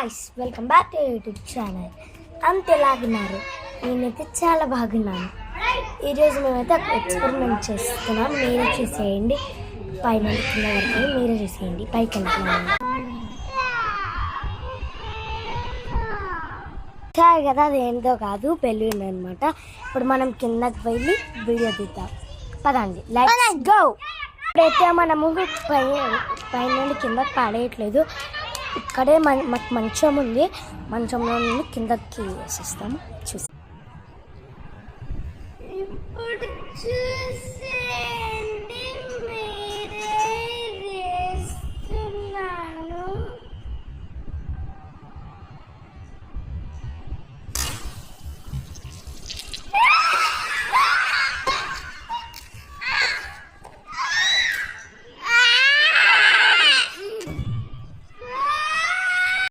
Guys welcome back to YouTube channel. అంతేలాగున్నారు, నేనైతే చాలా బాగున్నాను. ఈరోజు మేమైతే ఒక ఎక్స్పెరిమెంట్ చేస్తున్నాం. మీరే చూసేయండి, పైన కింద వరకు మీరే చూసేయండి. పైకి వెళ్తున్నాను చాలు కదా, అది ఏంటో కాదు, పెళ్ళిండి అనమాట. ఇప్పుడు మనం కిందకి వెళ్ళి వీడియో తీద్దాం. పదండి, లెట్స్ గో. ఇప్పుడైతే మనము పైన నుండి కిందకి పడేయట్లేదు. ఇక్కడే మాకు మంచం ఉంది, మంచంలో నుండి కిందకి వేసేస్తాము. చూసి ఇప్పుడు చూసే